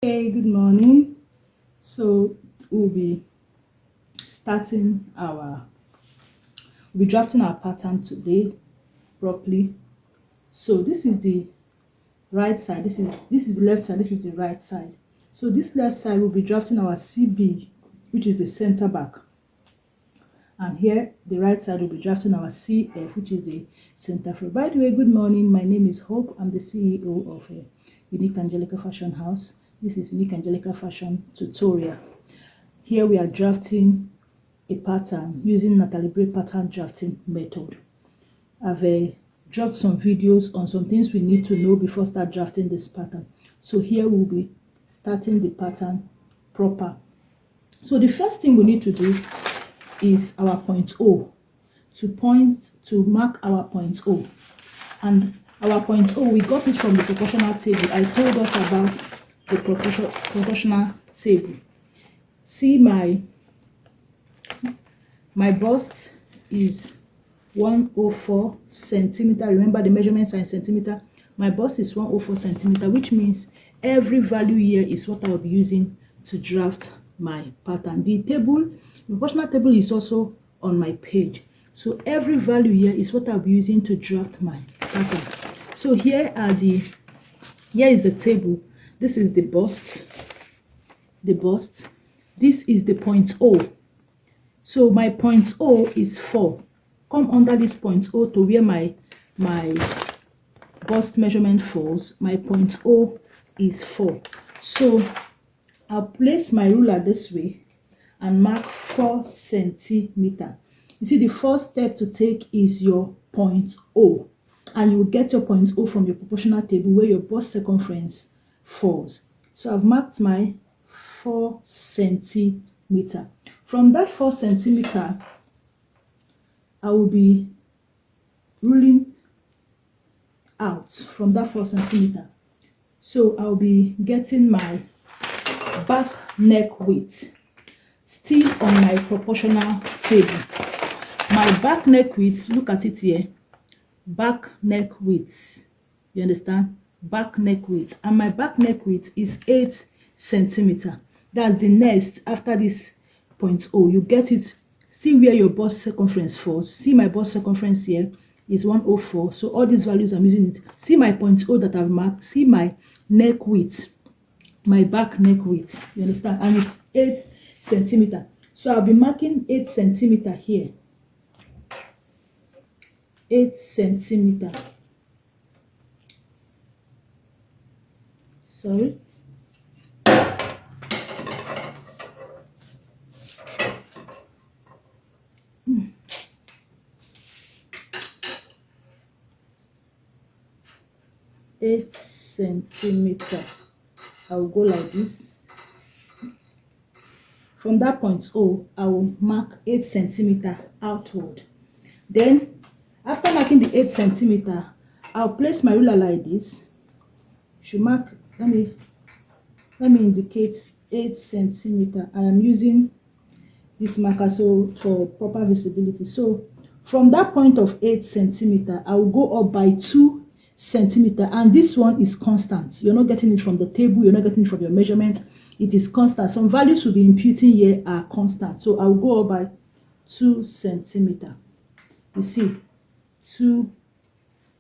Hey, good morning. So we'll be starting our we'll be drafting our pattern today properly. So this is the right side, this is the left side, this is the right side. So this left side will be drafting our CB, which is the center back, and here the right side will be drafting our CF, which is the center front. By the way, good morning. My name is Hope. I'm the CEO of Unique Angelica Fashion House. This is Unique Angelica Fashion Tutorial. Here we are drafting a pattern using iNatalie Bray pattern drafting method. I've dropped some videos on some things we need to know before start drafting this pattern. So here we'll be starting the pattern proper. So the first thing we need to do is our point O, to mark our point O. And our point O, we got it from the proportional table. I told us about the proportional table. See, my bust is 104 centimeter. Remember the measurements are in centimeter. My bust is 104 centimeter, which means every value here is what I'll be using to draft my pattern. The proportional table is also on my page. So every value here is what I'll be using to draft my pattern. So here is the table. This is the bust. This is the point O. So my point O is 4. Come under this point O to where my bust measurement falls. My point O is 4. So I'll place my ruler this way and mark 4 centimeter. You see, the first step to take is your point O, and you will get your point O from your proportional table where your bust circumference falls. So I've marked my 4 centimeter. From that 4 centimeter, I will be ruling out from that 4 centimeter. So I'll be getting my back neck width still on my proportional table. My back neck width, look at it here, back neck width, you understand? Back neck width, and my back neck width is 8 centimeter. That's the next after this point O. You get it still where your bust circumference falls. See, my bust circumference here is 104. So all these values I'm using it. See my point O that I've marked. See my neck width, my back neck width. You understand? And it's 8 centimeter. So I'll be marking 8 centimeter here. 8 centimeter. Sorry. Eight centimeter. I will go like this. From that point O, I will mark 8 centimeter outward. Then, after marking the 8 centimeter, I'll place my ruler like this. Should mark. Let me indicate 8 centimeter. I am using this marker so for proper visibility. So from that point of 8 centimeter, I will go up by 2 centimeter, and this one is constant. You're not getting it from the table, you're not getting it from your measurement. It is constant. Some values will be imputing here are constant. So I will go up by 2 centimeter. You see, 2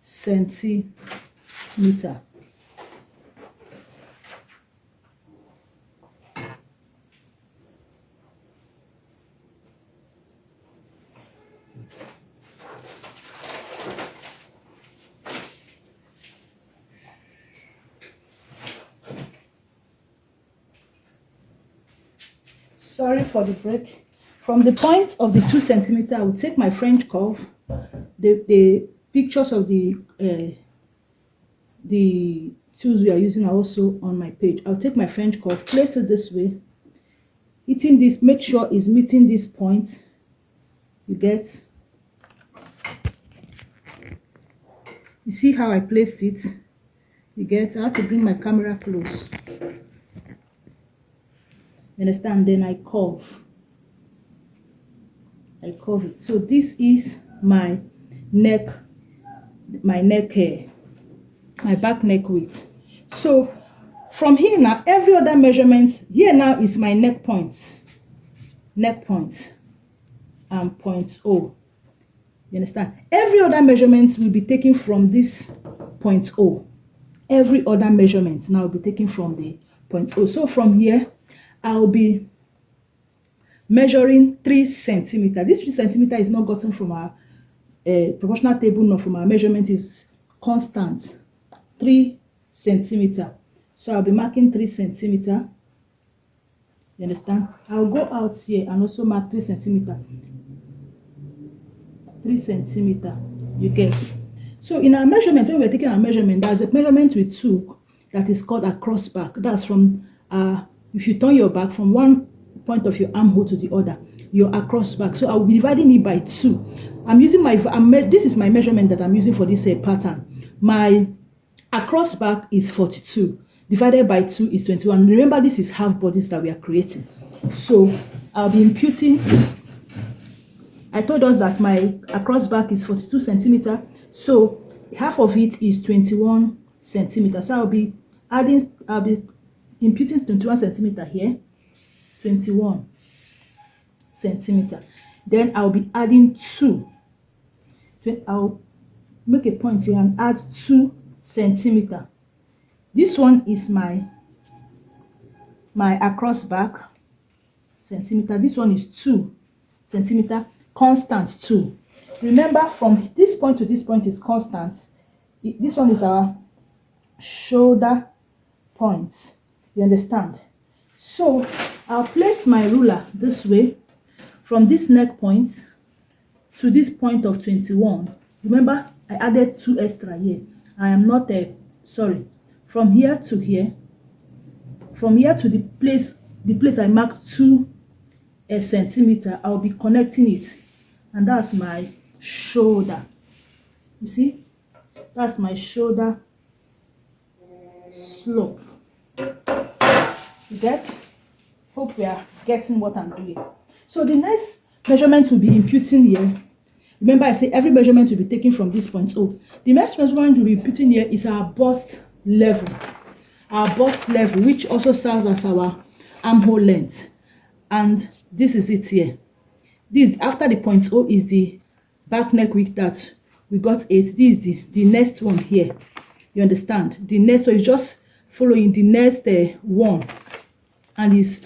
centimeter. Sorry for the break. From the point of the 2 centimeter, I will take my French curve. The pictures of the tools we are using are also on my page. I'll take my French curve, place it this way, hitting this, make sure it's meeting this point. You get? You see how I placed it? You get? I have to bring my camera close. Understand? Then I curve it. So this is my neck hair, my back neck width. So from here now, every other measurement here now is my neck point and point O. You understand? Every other measurement will be taken from this point O. Every other measurement now will be taken from the point O. So from here, I'll be measuring 3 centimeters. This 3 centimeters is not gotten from our proportional table, nor from our measurement, is constant. 3 centimeters. So I'll be marking 3 centimeters. You understand? I'll go out here and also mark 3 centimeters. 3 centimeters. You get? So in our measurement, when we're taking our measurement, there's a measurement we took that is called a cross back. That's from if you turn your back from one point of your armhole to the other, you're across back. So I'll be dividing it by 2. I'm using my this is my measurement that I'm using for this pattern. My across back is 42. Divided by 2 is 21. Remember, this is half bodies that we are creating. So I'll be imputing. I told us that my across back is 42 centimeters. So half of it is 21 centimeters. So I'll be imputing 21 centimeters here. 21 centimeters. Then I'll be adding 2. I'll make a point here and add 2 centimeters. This one is my across back centimeter. This one is 2 centimeters, constant 2. Remember, from this point to this point is constant. This one is our shoulder point. You understand? So I'll place my ruler this way from this neck point to this point of 21. Remember, I added 2 extra here. I am not sorry. From here to here, from here to the place I marked 2 centimeters, I'll be connecting it, and that's my shoulder. You see, that's my shoulder slope. You get? Hope we are getting what I'm doing. So the next measurement will be imputing here. Remember, I say every measurement will be taken from this point O. The next measurement we'll be imputing here is our bust level. Our bust level, which also serves as our armhole length. And this is it here. This, after the point O, is the back neck width that we got 8. This is the next one here. You understand? The next one is just following the next one, and is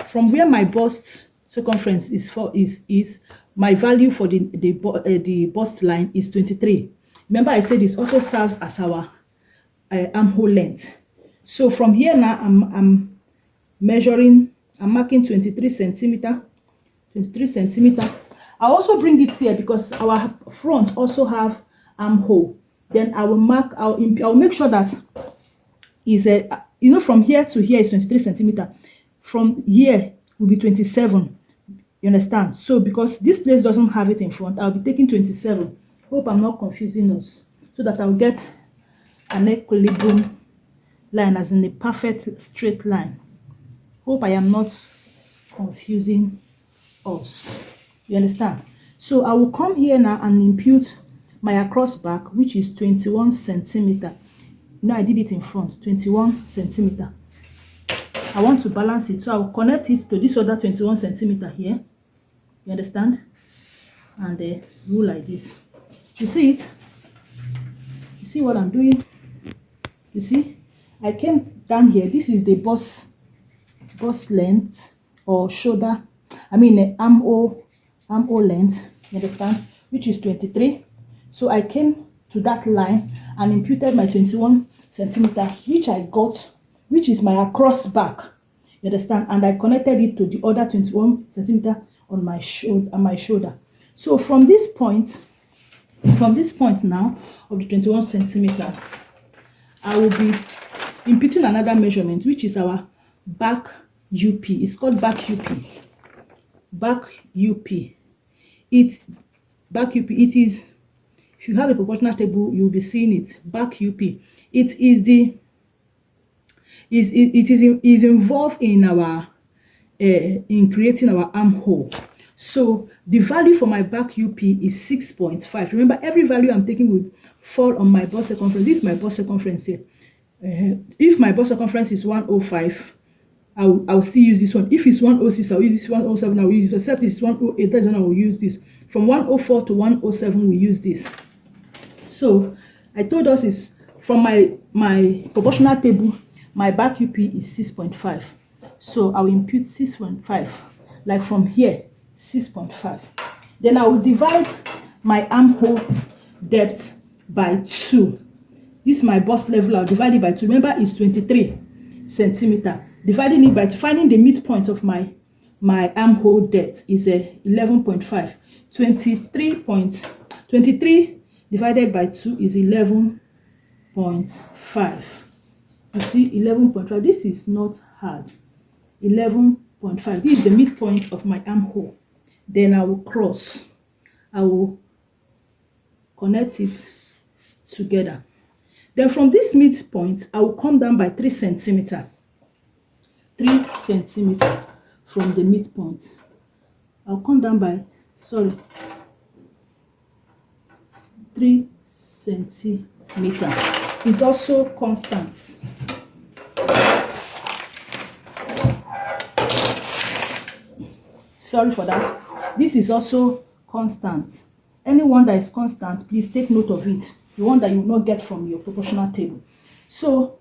from where my bust circumference is my value for the bust line is 23. Remember, I said this also serves as our armhole length. So from here now, I'm marking 23 centimeters. 23 centimeters. I also bring it here because our front also have armhole. Then I will mark. I'll make sure that is from here to here is 23 centimeters. From here will be 27. You understand? So because this place doesn't have it in front, I'll be taking 27. Hope I'm not confusing us, so that I'll get an equilibrium line, as in a perfect straight line. Hope I am not confusing us. You understand? So I will come here now and impute my across back, which is 21 centimeters. I did it in front, 21 centimeters. I want to balance it, so I will connect it to this other 21 centimeters here. You understand? And rule like this. You see it? You see what I'm doing? You see? I came down here. This is the bust length or shoulder. Armhole length. You understand? Which is 23. So I came to that line and imputed my 21 centimeters, which I got, which is my across back. You understand? And I connected it to the other 21 centimeters on my shoulder. So from this point now of the 21 centimeters, I will be imputing another measurement, which is our back UP. It's called back UP. Back UP. Back UP. It is, if you have a proportional table, you'll be seeing it. Back UP. It is involved in our in creating our armhole. So the value for my back UP is 6.5. Remember, every value I'm taking will fall on my bust circumference. This is my bust circumference here. If my bust circumference is 105, I'll still use this one. If it's 106, I'll use this. 107, I'll use this. Except it's 108, that's when I will use this. From 104 to 107, we use this. So I told us is from my proportional table, my back UP is 6.5. So I will impute 6.5, like from here, 6.5. Then I will divide my armhole depth by 2. This is my bust level. I'll divide it by 2. Remember, it's 23 centimeter. Dividing it by 2, finding the midpoint of my armhole depth is 11.5. 23 divided by 2 is 11.5. You see, 11.5. This is not hard. 11.5. This is the midpoint of my armhole. Then I will cross. I will connect it together. Then from this midpoint, I will come down by 3 centimeter. 3 centimeter from the midpoint. I'll come down by 3 centimeter. Is also constant. Sorry for that. This is also constant. Anyone that is constant, please take note of it. The one that you will not get from your proportional table. So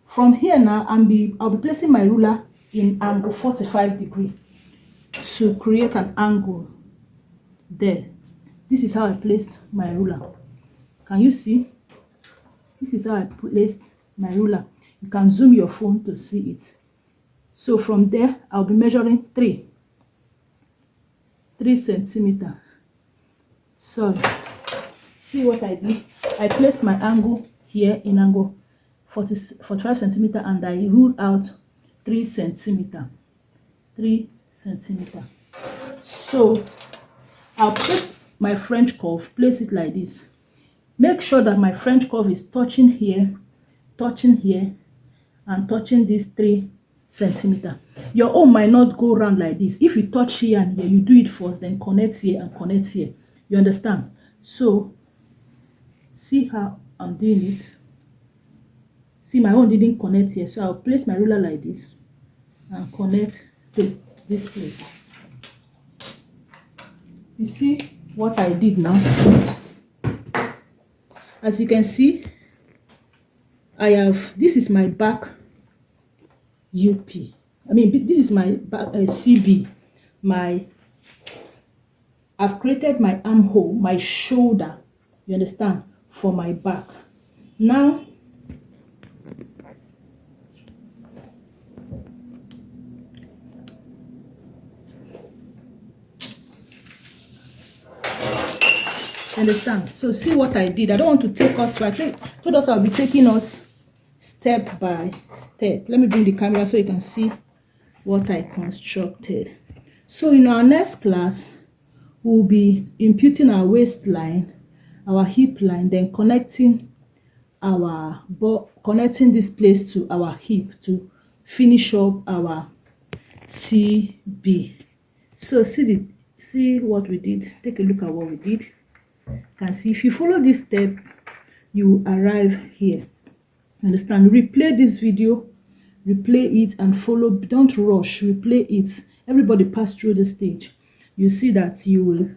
from here now, I'll be placing my ruler in angle 45 degree to create an angle there. This is how I placed my ruler. Can you see? This is how I placed my ruler. You can zoom your phone to see it. So from there, I'll be measuring 3 centimeter. So see what I did? I placed my angle here in angle 45 centimeter, and I ruled out 3 centimeter. 3 centimeter. So I'll put my French curve, place it like this. Make sure that my French curve is touching here, and touching this 3 centimeter. Your own might not go round like this. If you touch here and here, you do it first, then connect here and connect here. You understand? So see how I'm doing it. See, my own didn't connect here, so I'll place my ruler like this and connect to this place. You see what I did now? As you can see, this is my back UP. This is my back CB. I've created my armhole, my shoulder, you understand, for my back. Now, understand? So see what I did. I don't want to take us, I told us I'll be taking us step by step. Let me bring the camera so you can see what I constructed. So in our next class, we'll be imputing our waistline, our hip line, then connecting this place to our hip to finish up our CB. So see what we did. Take a look at what we did. You can see if you follow this step, you arrive here. Understand? Replay this video, replay it and follow. Don't rush. Replay it. Everybody pass through the stage. You see that you will